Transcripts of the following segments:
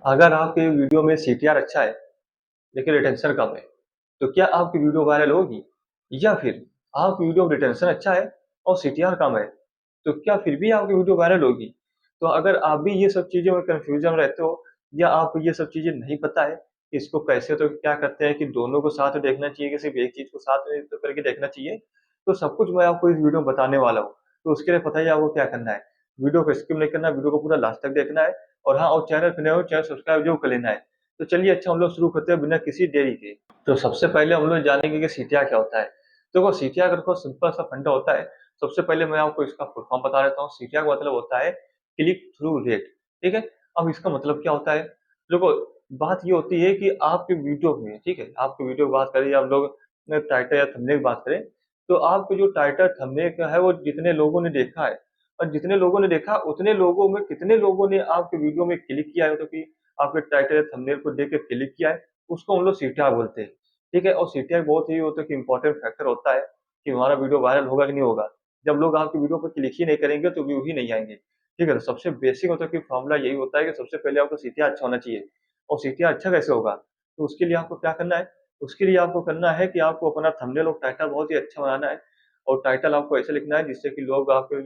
अगर आपके वीडियो में सीटीआर अच्छा है लेकिन रिटेंशन कम है, तो क्या आपकी वीडियो वायरल होगी? या फिर आपकी वीडियो में रिटेंशन अच्छा है और सीटीआर कम है, तो क्या फिर भी आपकी वीडियो वायरल होगी? तो अगर आप भी ये सब चीज़ों में कन्फ्यूज़न में रहते हो या आपको ये सब चीज़ें नहीं पता है कि इसको कैसे तो क्या करते हैं कि दोनों को साथ में देखना चाहिए कि सिर्फ़ एक चीज़ को साथ में तो करके देखना चाहिए, तो सब कुछ मैं आपको इस वीडियो में बताने वाला हूँ। तो उसके लिए पता ही है आपको क्या करना है। वीडियो को स्किप नहीं करना है, वीडियो को पूरा लास्ट तक देखना है और हाँ, और चैनल पे नए हो, चैनल सब्सक्राइब ज़रूर कर लेना है। तो चलिए अच्छा हम लोग शुरू करते हैं बिना किसी देरी के। तो सबसे पहले हम लोग जानेंगे कि सीटीआर क्या होता है। देखो सीटीआर का देखो सिंपल सा फंडा होता है। सबसे पहले मैं आपको इसका फुल फॉर्म बता देता हूँ। सीटीआर का मतलब होता है क्लिक थ्रू रेट, ठीक है? अब इसका मतलब क्या होता है? देखो बात ये होती है कि आपके वीडियो में, ठीक है? आपके वीडियो की बात करें या हम लोग टाइटल या थंबनेल की बात करें, तो आपके जो टाइटल थंबनेल का है वो जितने लोगों ने देखा है और जितने लोगों ने देखा उतने लोगों में कितने लोगों ने आपके वीडियो में क्लिक किया है, मतलब कि आपके टाइटल या थंबनेल को देख के क्लिक किया है, उसको हम लोग सीटीआर बोलते हैं, ठीक है? और सीटीआर बहुत ही होता है कि इम्पोर्टेंट फैक्टर होता है कि हमारा वीडियो वायरल होगा कि नहीं होगा। जब लोग आपकी वीडियो पे क्लिक ही नहीं करेंगे तो व्यू ही नहीं आएँगे, ठीक है? तो सबसे बेसिक मतलब कि फॉर्मूला यही होता है कि सबसे पहले आपको सीटीआर अच्छा होना चाहिए और सीटीआर अच्छा कैसे होगा? तो उसके लिए आपको क्या करना है? उसके लिए आपको करना है कि आपको अपना थंबनेल और टाइटल बहुत ही अच्छा बनाना है और टाइटल आपको ऐसे लिखना है जिससे कि लोग आपके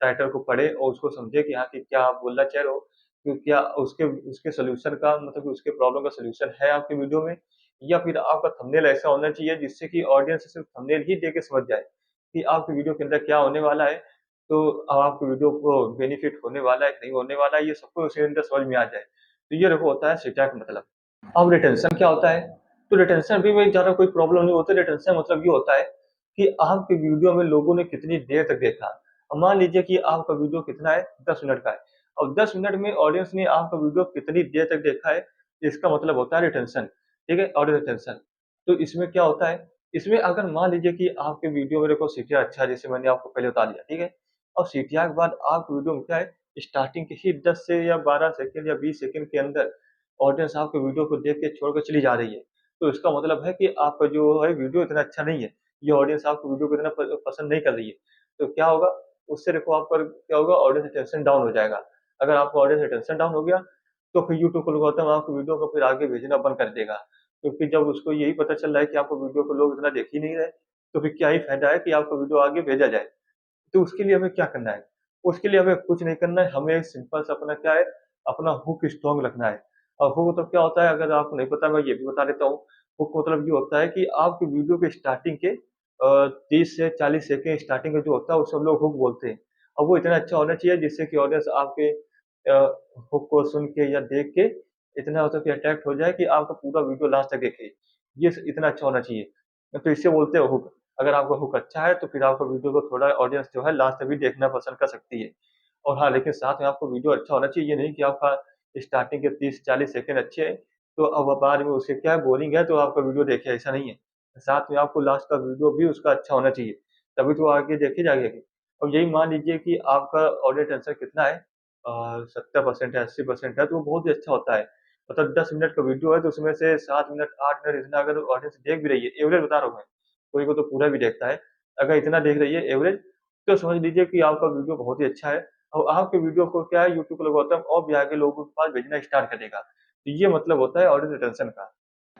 टाइटल को पढ़ें और उसको समझें कि हाँ, कि क्या आप बोलना चाह रहे हो, कि क्या उसके उसके सॉल्यूशन का मतलब कि उसके प्रॉब्लम का सॉल्यूशन है आपकी वीडियो में या फिर आपका थंबनेल ऐसा होना चाहिए जिससे कि ऑडियंस सिर्फ़ थंबनेल ही देख के समझ जाए कि आपकी वीडियो के अंदर क्या होने वाला है। तो अब आपकी वीडियो को बेनिफिट होने वाला है कि नहीं होने वाला है, ये सबको उसके अंदर समझ में आ जाए। तो ये देखो होता है सीटीआर का मतलब। अब रिटेंशन क्या होता है? तो रिटेंशन भी में ज़्यादा कोई प्रॉब्लम नहीं होती। रिटेंशन मतलब ये होता है कि आपकी वीडियो में लोगों ने कितनी देर तक देखा। अब मान लीजिए कि आपका वीडियो कितना है, 10 मिनट का है। अब 10 मिनट में ऑडियंस ने आपका वीडियो कितनी देर तक देखा है, इसका मतलब होता है रिटेंशन, ठीक है? Audience retention. तो इसमें क्या होता है, इसमें अगर मान लीजिए कि आपके वीडियो में देखो सीटीआर अच्छा है, जैसे मैंने आपको पहले बता दिया, ठीक है? और सीटीआर के बाद आपकी वीडियो में क्या है, स्टार्टिंग के ही 10 से या 12 सेकंड या 20 सेकंड के अंदर ऑडियंस आपके वीडियो को देख के छोड़ के चली जा रही है। तो इसका मतलब है कि आपका जो है वीडियो इतना अच्छा नहीं है। ये ऑडियंस आपकी वीडियो को इतना पसंद नहीं कर रही है। तो क्या होगा, उससे देखो आपका क्या होगा, ऑडियंस अटेंशन डाउन हो जाएगा। अगर आपका ऑडियंस अटेंशन डाउन हो गया, तो फिर यूट्यूब को एल्गोरिथम आपकी वीडियो को फिर आगे भेजना बंद कर देगा। क्योंकि जब उसको यही पता चल रहा है कि आपको वीडियो को लोग इतना देख ही नहीं रहे, तो फिर क्या ही फ़ायदा है कि आपका वीडियो आगे भेजा जाए। तो उसके लिए हमें क्या करना है? उसके लिए हमें कुछ नहीं करना है, हमें सिंपल सा अपना क्या है, अपना हुक स्ट्रॉन्ग रखना है। और हुक मतलब क्या होता है, अगर आपको नहीं पता मैं ये भी बता देता हूँ। हुक मतलब ये होता है कि आपकी वीडियो के स्टार्टिंग के 30 से 40 सेकंड स्टार्टिंग में जो होता है उसे हम लोग हुक बोलते हैं। और वो इतना अच्छा होना चाहिए जिससे कि ऑडियंस आपके अ, हुक को सुन के या देख के इतना मतलब कि अट्रैक्ट हो जाए कि आपका पूरा वीडियो लास्ट तक देखे। ये स इतना अच्छा होना चाहिए। तो इसे बोलते हैं हुक। अगर आपका हुक अच्छा है तो फिर आपका वीडियो को थोड़ा ऑडियंस जो है लास्ट तक भी देखना पसंद कर सकती है। और हाँ, लेकिन साथ में आपको वीडियो अच्छा होना चाहिए, ये नहीं कि आपका स्टार्टिंग के 30-40 सेकंड अच्छे हैं, तो अब बाद में उससे क्या है बोरिंग है तो आपका वीडियो देखे, ऐसा नहीं है। साथ में आपको लास्ट का वीडियो भी उसका अच्छा होना चाहिए, तभी तो आगे देखी जाएगी। अब यही मान लीजिए कि आपका ऑडियंस आंसर कितना है 70% है, 80% है, तो वो बहुत ही अच्छा होता है। मतलब 10 मिनट का वीडियो है तो उसमें से 7 मिनट, 8 मिनट इतना अगर ऑडियंस देख भी रही है, एवरेज बता रहा हूँ मैं, कोई-कोई तो पूरा भी देखता है। अगर इतना देख रही है एवरेज, तो समझ लीजिए कि आपका वीडियो बहुत ही अच्छा है और आपके वीडियो को क्या है यूट्यूब एल्गोरिथम और भी आगे लोगों के पास भेजना स्टार्ट करेगा। तो ये मतलब होता है ऑडियंस रिटेंशन का।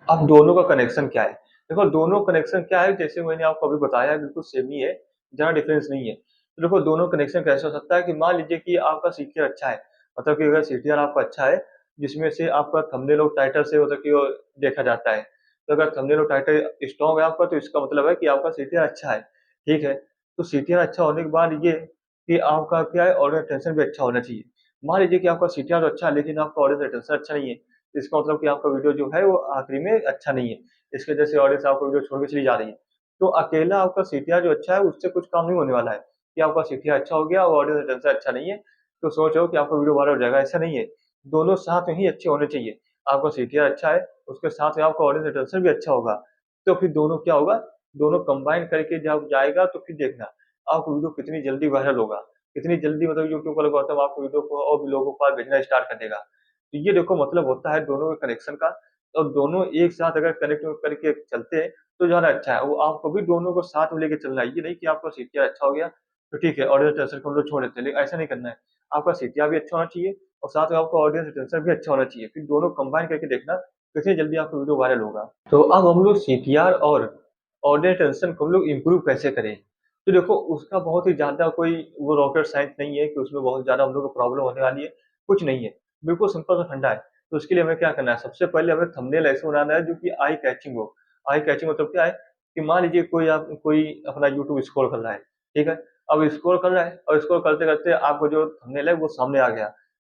अब दोनों का कनेक्शन क्या है? देखो दोनों कनेक्शन क्या है, जैसे मैंने आपको अभी बताया है बिल्कुल सेम ही है, ज़्यादा डिफरेंस नहीं है। तो देखो दोनों कनेक्शन कैसे हो सकता है कि मान लीजिए कि आपका सीटीआर अच्छा है, मतलब कि अगर सीटीआर आपका अच्छा है, जिसमें से आपका थंबनेल और टाइटल से मतलब कि वो देखा जाता है। तो अगर थंबनेल और टाइटल स्ट्रॉन्ग है आपका तो इसका मतलब है कि आपका सीटीआर अच्छा है, ठीक है? तो सीटीआर अच्छा होने के बाद ये कि आपका क्या है, ऑडियंस अटेंशन भी अच्छा होना चाहिए। मान लीजिए कि आपका सीटीआर तो अच्छा है लेकिन आपका ऑडियंस अटेंशन अच्छा नहीं है, तो इसका मतलब कि आपका वीडियो जो है वो आखिरी में अच्छा नहीं है। इसकी वजह से ऑडियंस आपका वीडियो छोड़ के चली जा रही है। तो अकेला आपका सीटीआर जो अच्छा है उससे कुछ काम नहीं होने वाला है, कि आपका सीटीआर अच्छा हो गया और ऑडियंस अटेंशन अच्छा नहीं है, तो सोचो कि आपका वीडियो वायरल हो जाएगा, ऐसा नहीं है। दोनों साथ में ही अच्छे होने चाहिए। आपका सीटीआर अच्छा है, उसके साथ में आपका ऑडियंस अटेंशन भी अच्छा होगा। तो फिर दोनों क्या होगा, दोनों कंबाइन करके जब जाएगा तो फिर देखना, आपका वीडियो कितनी जल्दी वायरल होगा। कितनी जल्दी मतलब यूट्यूब एल्गोरिथम आपको वीडियो को और भी लोगों के पास भेजना स्टार्ट कर देगा। तो ये देखो मतलब होता है दोनों के कनेक्शन का और दोनों एक साथ अगर कनेक्ट करके चलते हैं तो ज़्यादा अच्छा है। वो आपको भी दोनों को साथ में लेके चलना है। ये नहीं कि आपका सीटीआर अच्छा हो गया तो ठीक है, ऑडियंस टेंशन को हम लोग छोड़ देते हैं, लेकिन ऐसा नहीं करना है। आपका सीटीआर भी अच्छा होना चाहिए और साथ में आपका ऑडियंस रिटेंशन भी अच्छा होना चाहिए। फिर दोनों कंबाइन करके देखना कितनी जल्दी आपका वीडियो वायरल होगा। तो अब हम लोग सीटीआर और ऑडियंस रिटेंशन को हम लोग इम्प्रूव कैसे करें? तो देखो उसका बहुत ही ज़्यादा कोई वो रॉकेट साइंस नहीं है कि उसमें बहुत ज़्यादा हम लोग को प्रॉब्लम होने वाली है, कुछ नहीं है। बिल्कुल सिंपल सा फंडा है। तो उसके लिए हमें क्या करना है, सबसे पहले हमें थंबनेल ऐसे बनाना है जो कि आई कैचिंग हो। आई कैचिंग मतलब क्या है कि मान लीजिए कोई अपना यूट्यूब स्क्रॉल कर रहा है, ठीक है? अब स्क्रॉल कर रहा है और स्क्रॉल करते-करते आपको जो थंबनेल है वो सामने आ गया।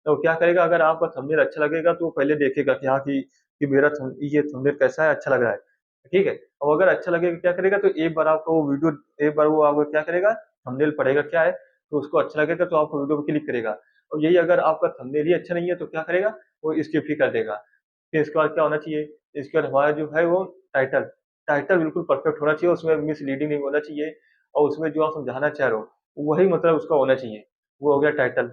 तो क्या करेगा, अगर आपका थंबनेल अच्छा लगेगा तो वो पहले देखेगा कि हाँ कि मेरा ये थंबनेल कैसा है, अच्छा लग रहा है, ठीक है? और अगर अच्छा लगेगा क्या करेगा, तो एक बार वो आपको क्या करेगा, थंबनेल पढ़ेगा क्या है, तो उसको अच्छा लगेगा तो आपको वीडियो पे क्लिक करेगा। और यही अगर आपका थंबनेल ही अच्छा नहीं है तो क्या करेगा, वो स्किप ही कर देगा। फिर इसके बाद क्या होना चाहिए, इसके बाद हमारा जो है वो टाइटल, टाइटल बिल्कुल परफेक्ट होना चाहिए, उसमें मिसलीडिंग नहीं होना चाहिए और उसमें जो आप समझाना चाह रहे हो, वही मतलब उसका होना चाहिए। वो हो गया टाइटल,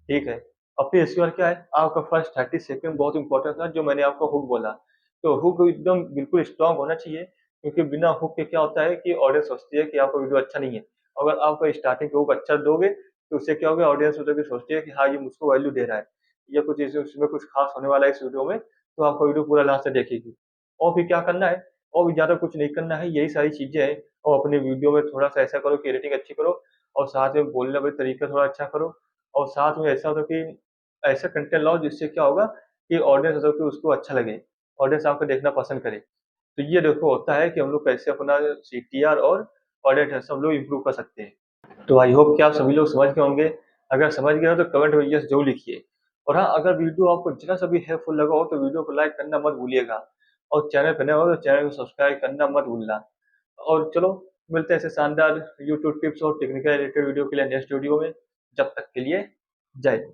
ठीक है? और फिर इसके बाद क्या है, आपका फर्स्ट 30 सेकंड बहुत इंपॉर्टेंट था, जो मैंने आपको हुक बोला। तो हुक एकदम बिल्कुल स्ट्रॉन्ग होना चाहिए, क्योंकि बिना हुक के क्या होता है कि ऑडियंस सोचती है कि आपका वीडियो अच्छा नहीं है। अगर आप स्टार्टिंग पे हुक अच्छा दोगे, तो उससे क्या होगा, ऑडियंस मतलब कि सोचती है कि हाँ, ये मुझको वैल्यू दे रहा है, या कुछ इस उसमें कुछ खास होने वाला है इस वीडियो में, तो आपका वीडियो पूरा लास्ट तक देखेगी। और फिर क्या करना है, और भी ज़्यादा कुछ नहीं करना है, यही सारी चीज़ें हैं। और अपने वीडियो में थोड़ा-सा ऐसा करो कि एडिटिंग अच्छी करो, और साथ में बोलने वाले तरीका थोड़ा अच्छा करो, और साथ में ऐसा हो कि ऐसा कंटेंट लाओ जिससे क्या होगा कि ऑडियंस मतलब कि उसको अच्छा लगे, ऑडियंस आपको देखना पसंद करे। तो ये देखो होता है कि हम लोग कैसे अपना सीटीआर और ऑडियंस हम लोग इम्प्रूव कर सकते हैं। तो आई होप कि आप सभी लोग समझ गए होंगे। अगर समझ गए हो तो कमेंट में यस ज़रूर लिखिए। और हाँ, अगर वीडियो आपको जरा सा भी हेल्पफुल लगा हो तो वीडियो को लाइक करना मत भूलिएगा, और चैनल पे नए हो तो चैनल को सब्सक्राइब करना मत भूलना। और चलो, मिलते हैं ऐसे शानदार यूट्यूब टिप्स और टेक्निकल रिलेटेड वीडियो के लिए नेक्स्ट वीडियो में। जब तक के लिए जय हिंद।